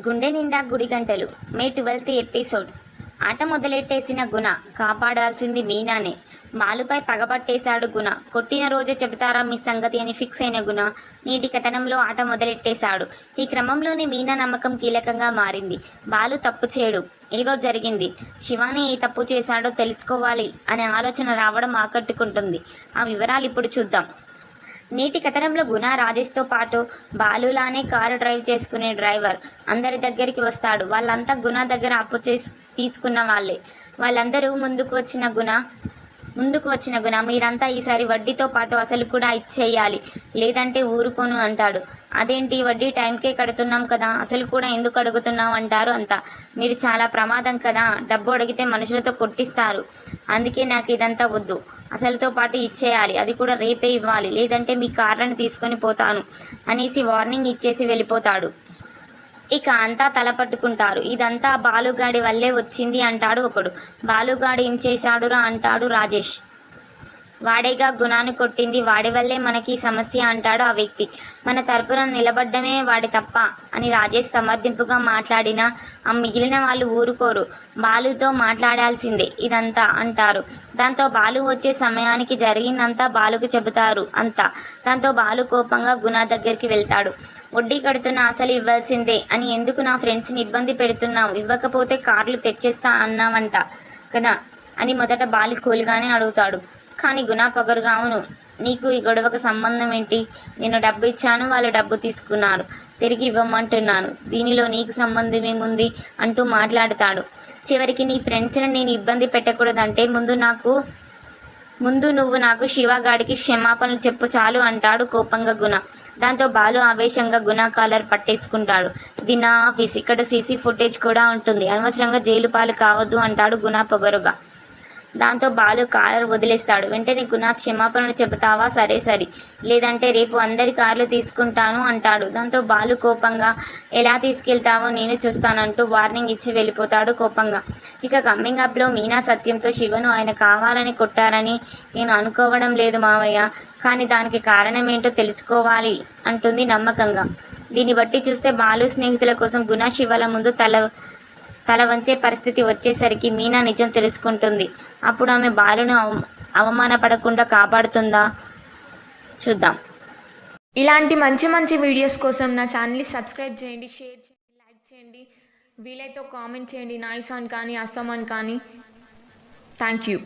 గుండె నిండా గుడి గంటలు మే 12th ఎపిసోడ్. ఆట మొదలెట్టేసిన గుణ కాపాడాల్సింది మీనానే. బాలుపై పగబట్టేశాడు గుణ. కొట్టిన రోజే చెబుతారా మీ సంగతి అని ఫిక్స్ అయిన గుణ నేటి కథనంలో ఆట మొదలెట్టేశాడు. ఈ క్రమంలోనే మీనా నమ్మకం కీలకంగా మారింది. బాలు తప్పు చేయడు, ఏదో జరిగింది, శివాని ఏ తప్పు చేశాడో తెలుసుకోవాలి అనే ఆలోచన రావడం ఆకట్టుకుంటుంది. ఆ వివరాలు ఇప్పుడు చూద్దాం. నేటి కథనంలో గుణ రాజేష్తో పాటు బాలులానే కారు డ్రైవ్ చేసుకునే డ్రైవర్ అందరి దగ్గరికి వస్తాడు. వాళ్ళంతా గుణ దగ్గర అప్పు తీసుకున్న వాళ్ళే. వాళ్ళందరూ ముందుకు వచ్చిన గుణ మీరంతా ఈసారి వడ్డీతో పాటు అసలు కూడా ఇచ్చేయాలి, లేదంటే ఊరుకోను అంటాడు. అదేంటి, వడ్డీ టైంకే కడుతున్నాం కదా, అసలు కూడా ఎందుకు అడుగుతున్నాం అంటారు అంతా. మీరు చాలా ప్రమాదం కదా, డబ్బు అడిగితే మనుషులతో కొట్టిస్తారు, అందుకే నాకు ఇదంతా వద్దు, అసలుతో పాటు ఇచ్చేయాలి, అది కూడా రేపే ఇవ్వాలి, లేదంటే మీ కార్లను తీసుకొని పోతాను అనేసి వార్నింగ్ ఇచ్చేసి వెళ్ళిపోతాడు. ఇక అంతా తల పట్టుకుంటారు. ఇదంతా బాలుగాడి వల్లే వచ్చింది అంటాడు ఒకడు. బాలుగాడు ఏం చేశాడురా అంటాడు రాజేష్. వాడేగా గుణాన్ని కొట్టింది, వాడి వల్లే మనకి సమస్య అంటాడు ఆ వ్యక్తి. మన తరపున నిలబడ్డమే వాడి తప్ప అని రాజేష్ సమర్థింపుగా మాట్లాడినా ఆ మిగిలిన వాళ్ళు ఊరుకోరు. బాలుతో మాట్లాడాల్సిందే ఇదంతా అంటారు. దాంతో బాలు వచ్చే సమయానికి జరిగిందంతా బాలుకు చెబుతారు అంతా. దాంతో బాలు కోపంగా గుణ దగ్గరికి వెళ్తాడు. వడ్డీ కడుతున్న అసలు ఇవ్వాల్సిందే అని ఎందుకు నా ఫ్రెండ్స్ని ఇబ్బంది పెడుతున్నావు, ఇవ్వకపోతే కార్లు తెచ్చేస్తా అన్నావంట కదా అని మొదట బాలు కూల్గానే అడుగుతాడు. కానీ గుణ పొగరుగా, అవును, నీకు ఈ గొడవకు సంబంధం ఏంటి, నేను డబ్బు ఇచ్చాను, వాళ్ళు డబ్బు తీసుకున్నారు, తిరిగి ఇవ్వమంటున్నాను, దీనిలో నీకు సంబంధం ఏముంది అంటూ మాట్లాడతాడు. చివరికి నీ ఫ్రెండ్స్ని నేను ఇబ్బంది పెట్టకూడదంటే ముందు నువ్వు నాకు శివగాడికి క్షమాపణలు చెప్పు చాలు అంటాడు కోపంగా గుణ. దాంతో బాలు ఆవేశంగా గుణ కాలర్ పట్టేసుకుంటాడు. ఇది నా ఆఫీస్, ఇక్కడ సీసీ ఫుటేజ్ కూడా ఉంటుంది, అనవసరంగా జైలు పాలు కావద్దు అంటాడు గుణ పొగరుగా. దాంతో బాలు కాలర్ వదిలేస్తాడు. వెంటనే గుణ క్షమాపణలు చెబుతావా, సరే లేదంటే రేపు అందరి కార్లు తీసుకుంటాను అంటాడు. దాంతో బాలు కోపంగా, ఎలా తీసుకెళ్తావో నేను చూస్తానంటూ వార్నింగ్ ఇచ్చి వెళ్ళిపోతాడు కోపంగా. ఇక కమ్మింగ్ అప్లో మీనా సత్యంతో శివను ఆయన కావాలని కొట్టారని నేను అనుకోవడం లేదు మావయ్య, కానీ దానికి కారణం ఏంటో తెలుసుకోవాలి అంటుంది నమ్మకంగా. దీన్ని బట్టి చూస్తే బాలు స్నేహితుల కోసం గుణ శివల ముందు తల వంచే పరిస్థితి వచ్చేసరికి మీనా నిజం తెలుసుకుంటుంది. అప్పుడు ఆమె బాలును అవమానపడకుండా కాపాడుతుందా చూద్దాం. ఇలాంటి మంచి వీడియోస్ కోసం నా ఛానల్ని సబ్స్క్రైబ్ చేయండి, షేర్ చేయండి, లైక్ చేయండి, వీలైతే కామెంట్ చేయండి, నైస్ అని కానీ అస్సాం అని కానీ. Thank you.